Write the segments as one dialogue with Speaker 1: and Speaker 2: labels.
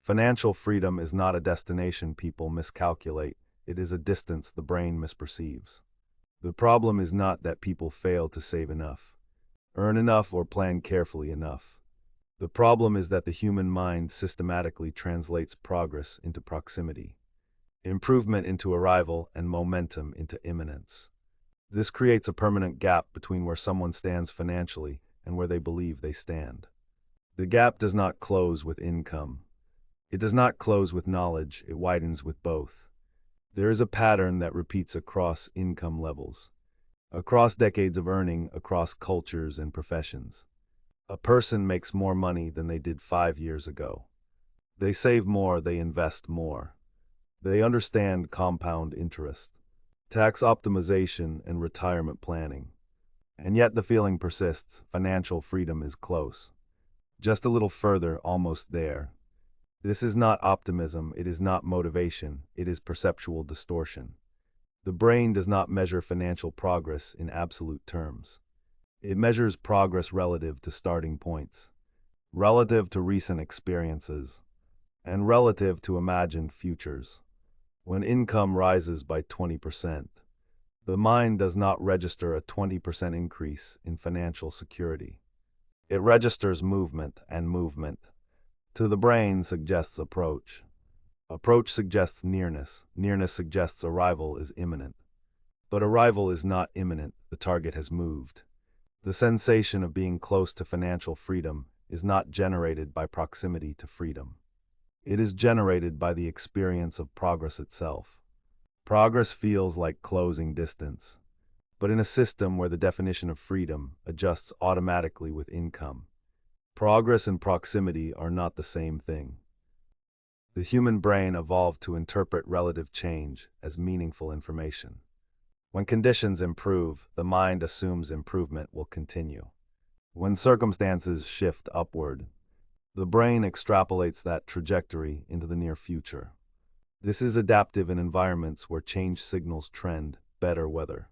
Speaker 1: Financial freedom is not a destination people miscalculate, it is a distance the brain misperceives. The problem is not that people fail to save enough, earn enough, or plan carefully enough. The problem is that the human mind systematically translates progress into proximity, improvement into arrival, and momentum into imminence. This creates a permanent gap between where someone stands financially and where they believe they stand. The gap does not close with income. It does not close with knowledge, it widens with both. There is a pattern that repeats across income levels, across decades of earning, across cultures and professions. A person makes more money than they did 5 years ago. They save more, they invest more. They understand compound interest, tax optimization, and retirement planning. And yet the feeling persists, financial freedom is close. Just a little further, almost there. This is not optimism, it is not motivation, it is perceptual distortion. The brain does not measure financial progress in absolute terms. It measures progress relative to starting points, relative to recent experiences, and relative to imagined futures. When income rises by 20%, the mind does not register a 20% increase in financial security. It registers movement, and movement, to the brain, suggests approach. Approach suggests nearness. Nearness suggests arrival is imminent. But arrival is not imminent, the target has moved. The sensation of being close to financial freedom is not generated by proximity to freedom. It is generated by the experience of progress itself. Progress feels like closing distance, but in a system where the definition of freedom adjusts automatically with income, progress and proximity are not the same thing. The human brain evolved to interpret relative change as meaningful information. When conditions improve, the mind assumes improvement will continue. When circumstances shift upward, the brain extrapolates that trajectory into the near future. This is adaptive in environments where change signals trend, better weather,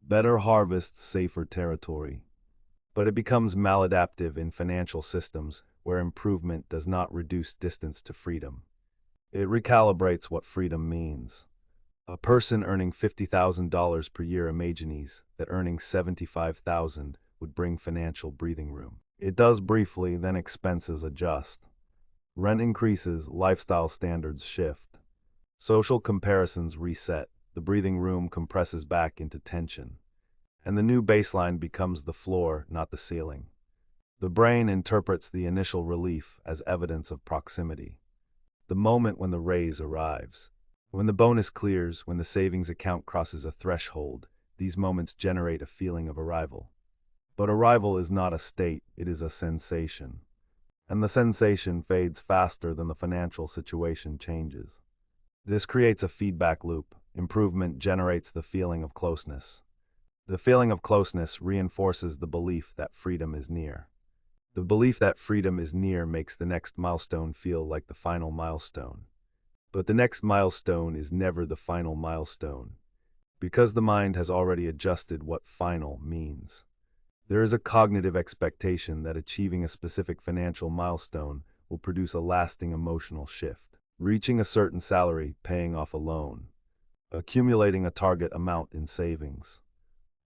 Speaker 1: better harvests, safer territory. But it becomes maladaptive in financial systems where improvement does not reduce distance to freedom. It recalibrates what freedom means. A person earning $50,000 per year imagines that earning $75,000 would bring financial breathing room. It does briefly, then expenses adjust. Rent increases, lifestyle standards shift. Social comparisons reset, the breathing room compresses back into tension. And the new baseline becomes the floor, not the ceiling. The brain interprets the initial relief as evidence of proximity. The moment when the raise arrives, when the bonus clears, when the savings account crosses a threshold, these moments generate a feeling of arrival. But arrival is not a state, it is a sensation. And the sensation fades faster than the financial situation changes. This creates a feedback loop. Improvement generates the feeling of closeness. The feeling of closeness reinforces the belief that freedom is near. The belief that freedom is near makes the next milestone feel like the final milestone. But the next milestone is never the final milestone, because the mind has already adjusted what final means. There is a cognitive expectation that achieving a specific financial milestone will produce a lasting emotional shift. Reaching a certain salary, paying off a loan, accumulating a target amount in savings.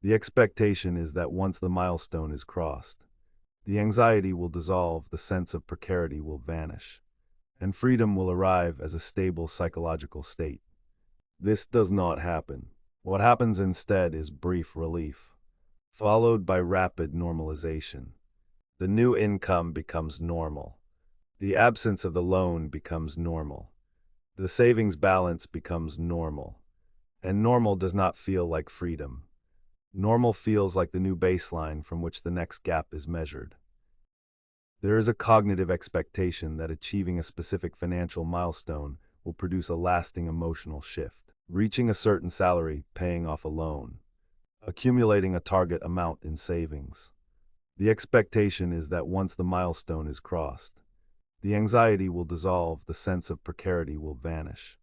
Speaker 1: The expectation is that once the milestone is crossed, the anxiety will dissolve, the sense of precarity will vanish, and freedom will arrive as a stable psychological state. This does not happen. What happens instead is brief relief, followed by rapid normalization. The new income becomes normal. The absence of the loan becomes normal. The savings balance becomes normal. And normal does not feel like freedom. Normal feels like the new baseline from which the next gap is measured. There is a cognitive expectation that achieving a specific financial milestone will produce a lasting emotional shift. Reaching a certain salary, paying off a loan, accumulating a target amount in savings. The expectation is that once the milestone is crossed, the anxiety will dissolve, the sense of precarity will vanish,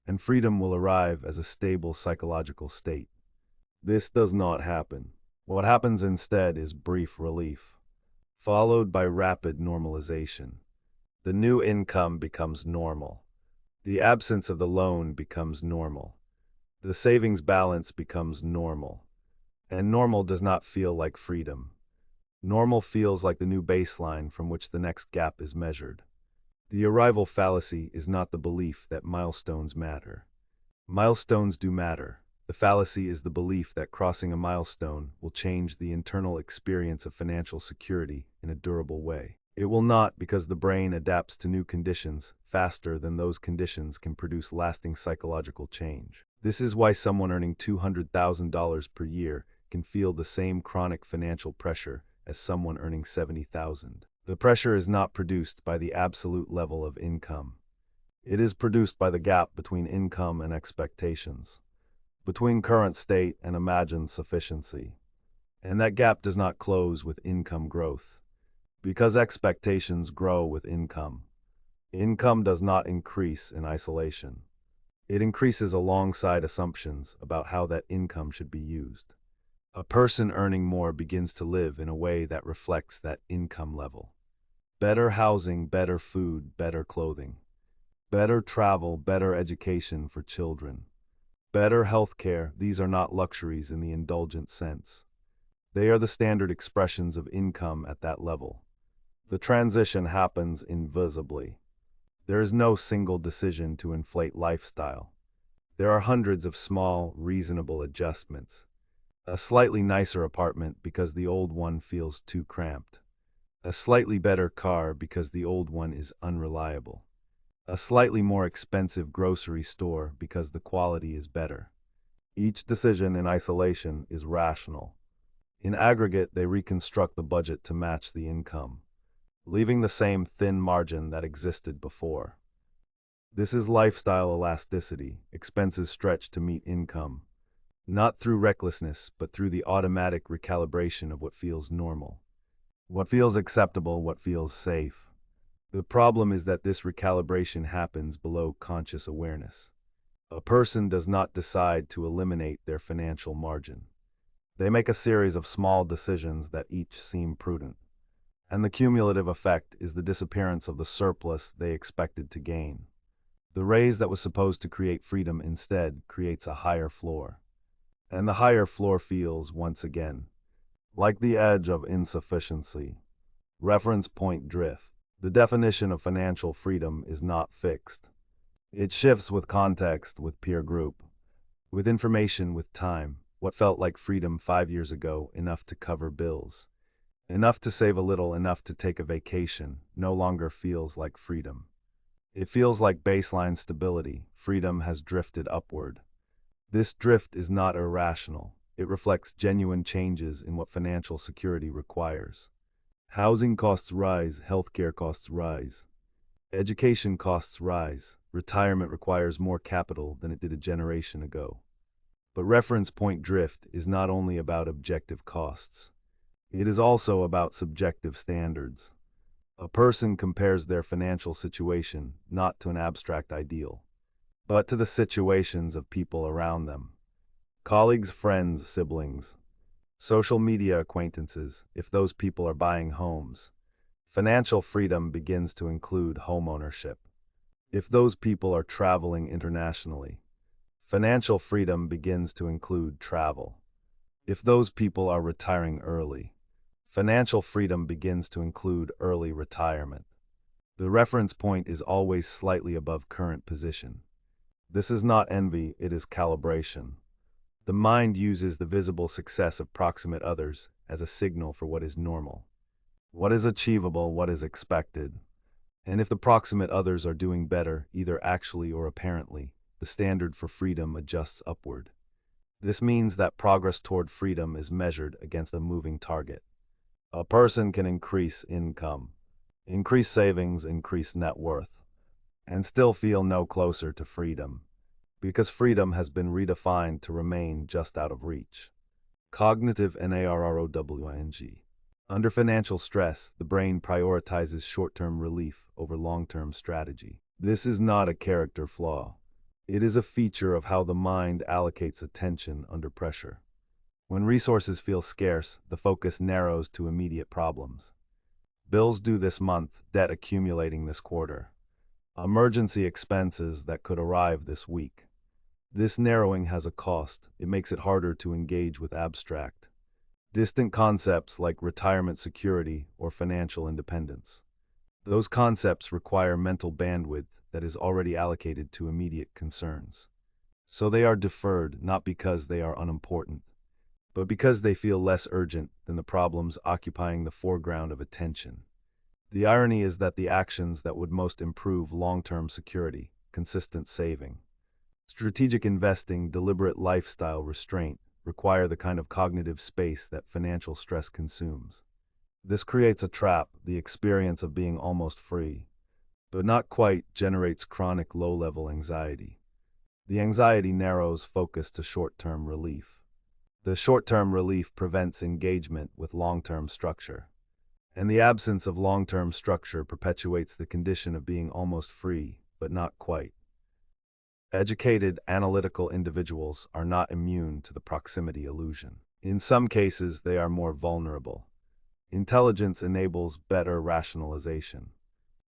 Speaker 1: and freedom will arrive as a stable psychological state. This does not happen. What happens instead is brief relief, followed by rapid normalization. The new income becomes normal. The absence of the loan becomes normal. The savings balance becomes normal. And normal does not feel like freedom. Normal feels like the new baseline from which the next gap is measured. The arrival fallacy is not the belief that milestones matter. Milestones do matter. The fallacy is the belief that crossing a milestone will change the internal experience of financial security in a durable way. It will not, because the brain adapts to new conditions faster than those conditions can produce lasting psychological change. This is why someone earning $200,000 per year can feel the same chronic financial pressure as someone earning $70,000. The pressure is not produced by the absolute level of income. It is produced by the gap between income and expectations, between current state and imagined sufficiency. And that gap does not close with income growth, because expectations grow with income. Income does not increase in isolation. It increases alongside assumptions about how that income should be used. A person earning more begins to live in a way that reflects that income level. Better housing, better food, better clothing. Better travel, better education for children. Better health care. These are not luxuries in the indulgent sense. They are the standard expressions of income at that level. The transition happens invisibly. There is no single decision to inflate lifestyle. There are hundreds of small, reasonable adjustments. A slightly nicer apartment because the old one feels too cramped. A slightly better car because the old one is unreliable. A slightly more expensive grocery store because the quality is better. Each decision in isolation is rational. In aggregate, they reconstruct the budget to match the income, leaving the same thin margin that existed before. This is lifestyle elasticity, expenses stretched to meet income, not through recklessness, but through the automatic recalibration of what feels normal, what feels acceptable, what feels safe. The problem is that this recalibration happens below conscious awareness. A person does not decide to eliminate their financial margin. They make a series of small decisions that each seem prudent, and the cumulative effect is the disappearance of the surplus they expected to gain. The raise that was supposed to create freedom instead creates a higher floor. And the higher floor feels, once again, like the edge of insufficiency. Reference point drift. The definition of financial freedom is not fixed. It shifts with context, with peer group, with information, with time. What felt like freedom 5 years ago, enough to cover bills, enough to save a little, enough to take a vacation, no longer feels like freedom. It feels like baseline stability. Freedom has drifted upward. This drift is not irrational. It reflects genuine changes in what financial security requires. Housing costs rise, healthcare costs rise. Education costs rise. Retirement requires more capital than it did a generation ago. But reference point drift is not only about objective costs. It is also about subjective standards. A person compares their financial situation not to an abstract ideal, but to the situations of people around them. Colleagues, friends, siblings, social media acquaintances, if those people are buying homes. Financial freedom begins to include homeownership. If those people are traveling internationally, financial freedom begins to include travel. If those people are retiring early, financial freedom begins to include early retirement. The reference point is always slightly above current position. This is not envy, it is calibration. The mind uses the visible success of proximate others as a signal for what is normal, what is achievable, what is expected. And if the proximate others are doing better, either actually or apparently, the standard for freedom adjusts upward. This means that progress toward freedom is measured against a moving target. A person can increase income, increase savings, increase net worth, and still feel no closer to freedom, because freedom has been redefined to remain just out of reach. Cognitive NARROWNG. Under financial stress, the brain prioritizes short-term relief over long-term strategy. This is not a character flaw. It is a feature of how the mind allocates attention under pressure. When resources feel scarce, the focus narrows to immediate problems. Bills due this month, debt accumulating this quarter. Emergency expenses that could arrive this week. This narrowing has a cost. It makes it harder to engage with abstract, distant concepts like retirement security or financial independence. Those concepts require mental bandwidth that is already allocated to immediate concerns. So they are deferred not because they are unimportant, but because they feel less urgent than the problems occupying the foreground of attention. The irony is that the actions that would most improve long-term security, consistent saving, strategic investing, deliberate lifestyle restraint, require the kind of cognitive space that financial stress consumes. This creates a trap. The experience of being almost free, but not quite, generates chronic low-level anxiety. The anxiety narrows focus to short-term relief. The short-term relief prevents engagement with long-term structure. And the absence of long-term structure perpetuates the condition of being almost free, but not quite. Educated, analytical individuals are not immune to the proximity illusion. In some cases, they are more vulnerable. Intelligence enables better rationalization.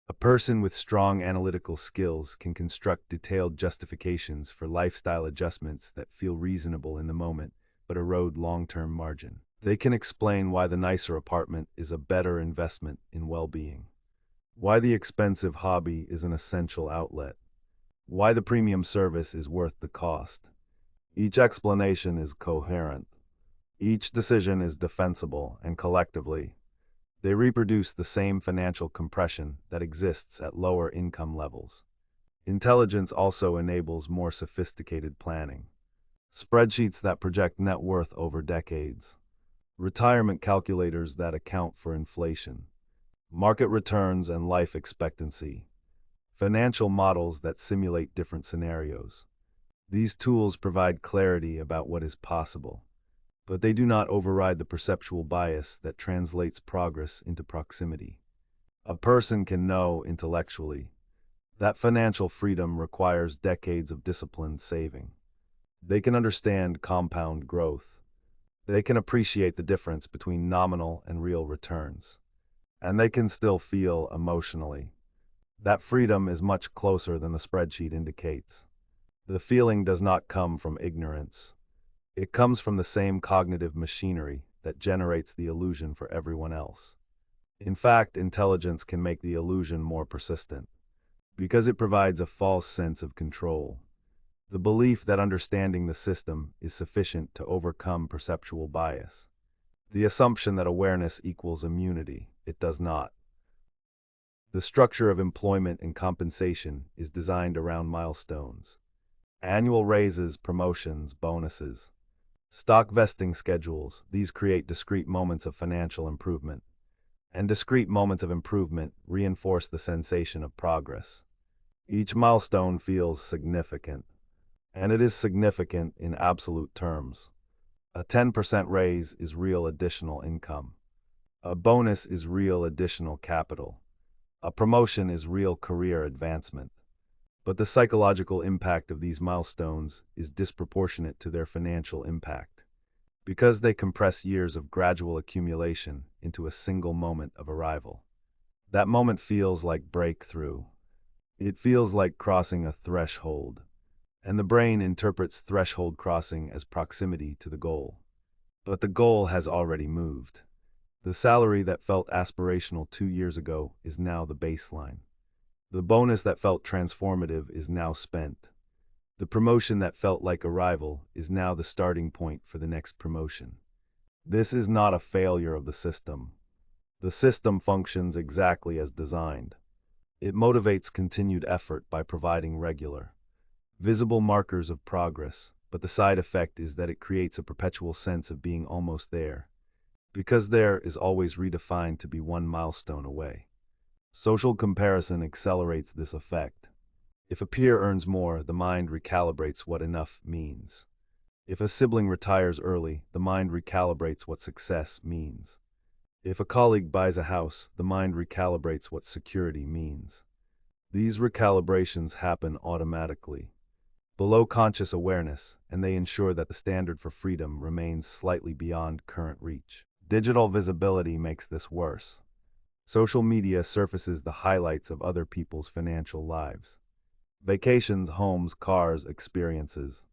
Speaker 1: A person with strong analytical skills can construct detailed justifications for lifestyle adjustments that feel reasonable in the moment, but erode long-term margin. They can explain why the nicer apartment is a better investment in well-being, why the expensive hobby is an essential outlet, why the premium service is worth the cost. Each explanation is coherent. Each decision is defensible, and collectively, they reproduce the same financial compression that exists at lower income levels. Intelligence also enables more sophisticated planning. Spreadsheets that project net worth over decades. Retirement calculators that account for inflation. Market returns and life expectancy. Financial models that simulate different scenarios. These tools provide clarity about what is possible, but they do not override the perceptual bias that translates progress into proximity. A person can know intellectually that financial freedom requires decades of disciplined saving. They can understand compound growth. They can appreciate the difference between nominal and real returns. And they can still feel emotionally that freedom is much closer than the spreadsheet indicates. The feeling does not come from ignorance. It comes from the same cognitive machinery that generates the illusion for everyone else. In fact, intelligence can make the illusion more persistent, because it provides a false sense of control. The belief that understanding the system is sufficient to overcome perceptual bias. The assumption that awareness equals immunity. It does not. The structure of employment and compensation is designed around milestones. Annual raises, promotions, bonuses. Stock vesting schedules, these create discrete moments of financial improvement. And discrete moments of improvement reinforce the sensation of progress. Each milestone feels significant. And it is significant in absolute terms. A 10% raise is real additional income. A bonus is real additional capital. A promotion is real career advancement. But the psychological impact of these milestones is disproportionate to their financial impact, because they compress years of gradual accumulation into a single moment of arrival. That moment feels like breakthrough. It feels like crossing a threshold. And the brain interprets threshold crossing as proximity to the goal. But the goal has already moved. The salary that felt aspirational 2 years ago is now the baseline. The bonus that felt transformative is now spent. The promotion that felt like arrival is now the starting point for the next promotion. This is not a failure of the system. The system functions exactly as designed. It motivates continued effort by providing regular, visible markers of progress, but the side effect is that it creates a perpetual sense of being almost there, because there is always redefined to be one milestone away. Social comparison accelerates this effect. If a peer earns more, the mind recalibrates what enough means. If a sibling retires early, the mind recalibrates what success means. If a colleague buys a house, the mind recalibrates what security means. These recalibrations happen automatically, below conscious awareness, and they ensure that the standard for freedom remains slightly beyond current reach. Digital visibility makes this worse. Social media surfaces the highlights of other people's financial lives. Vacations, homes, cars, experiences.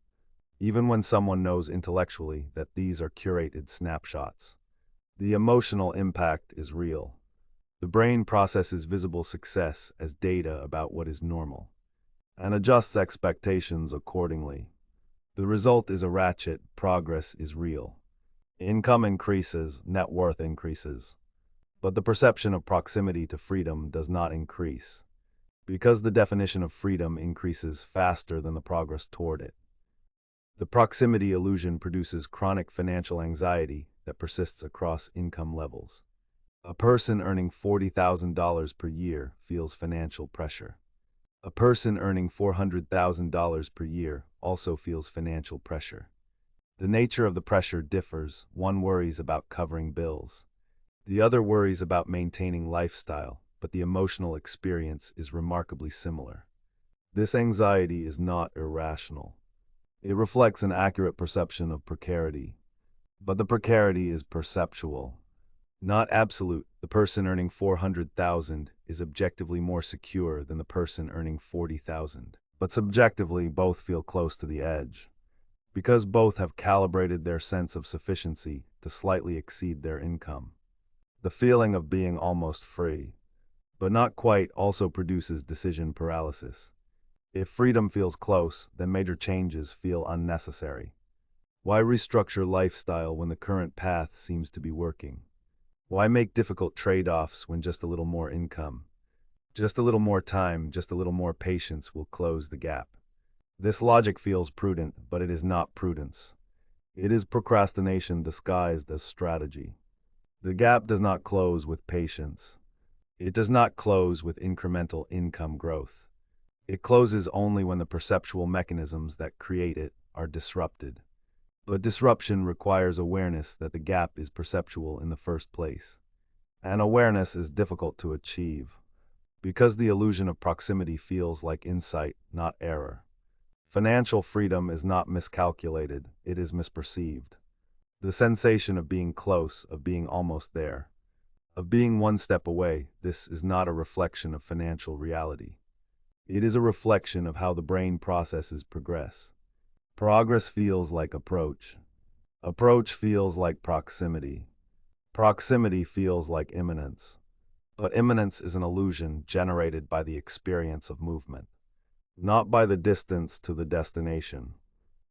Speaker 1: Even when someone knows intellectually that these are curated snapshots. The emotional impact is real. The brain processes visible success as data about what is normal and adjusts expectations accordingly. The result is a ratchet. Progress is real. Income increases, net worth increases. But the perception of proximity to freedom does not increase, because the definition of freedom increases faster than the progress toward it. The proximity illusion produces chronic financial anxiety that persists across income levels. A person earning $40,000 per year feels financial pressure. A person earning $400,000 per year also feels financial pressure. The nature of the pressure differs. One worries about covering bills. The other worries about maintaining lifestyle, but the emotional experience is remarkably similar. This anxiety is not irrational. It reflects an accurate perception of precarity. But the precarity is perceptual, not absolute. The person earning $400,000 is objectively more secure than the person earning $40,000. But subjectively, both feel close to the edge, because both have calibrated their sense of sufficiency to slightly exceed their income. The feeling of being almost free, but not quite, also produces decision paralysis. If freedom feels close, then major changes feel unnecessary. Why restructure lifestyle when the current path seems to be working? Why make difficult trade-offs when just a little more income, just a little more time, just a little more patience will close the gap? This logic feels prudent, but it is not prudence. It is procrastination disguised as strategy. The gap does not close with patience. It does not close with incremental income growth. It closes only when the perceptual mechanisms that create it are disrupted. But disruption requires awareness that the gap is perceptual in the first place. And awareness is difficult to achieve, because the illusion of proximity feels like insight, not error. Financial freedom is not miscalculated, it is misperceived. The sensation of being close, of being almost there, of being one step away, this is not a reflection of financial reality. It is a reflection of how the brain processes progress. Progress feels like approach. Approach feels like proximity. Proximity feels like imminence. But imminence is an illusion generated by the experience of movement, not by the distance to the destination.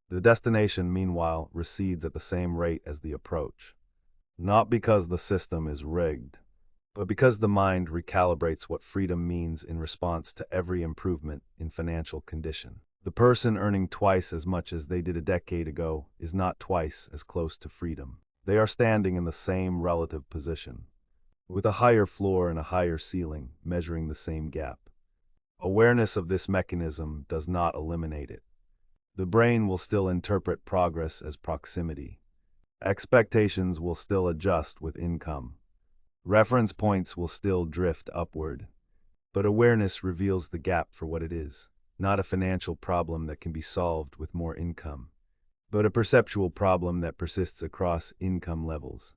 Speaker 1: The destination, meanwhile, recedes at the same rate as the approach, not because the system is rigged, but because the mind recalibrates what freedom means in response to every improvement in financial condition. The person earning twice as much as they did a decade ago is not twice as close to freedom. They are standing in the same relative position, with a higher floor and a higher ceiling, measuring the same gap. Awareness of this mechanism does not eliminate it. The brain will still interpret progress as proximity. Expectations will still adjust with income. Reference points will still drift upward. But awareness reveals the gap for what it is, not a financial problem that can be solved with more income, but a perceptual problem that persists across income levels.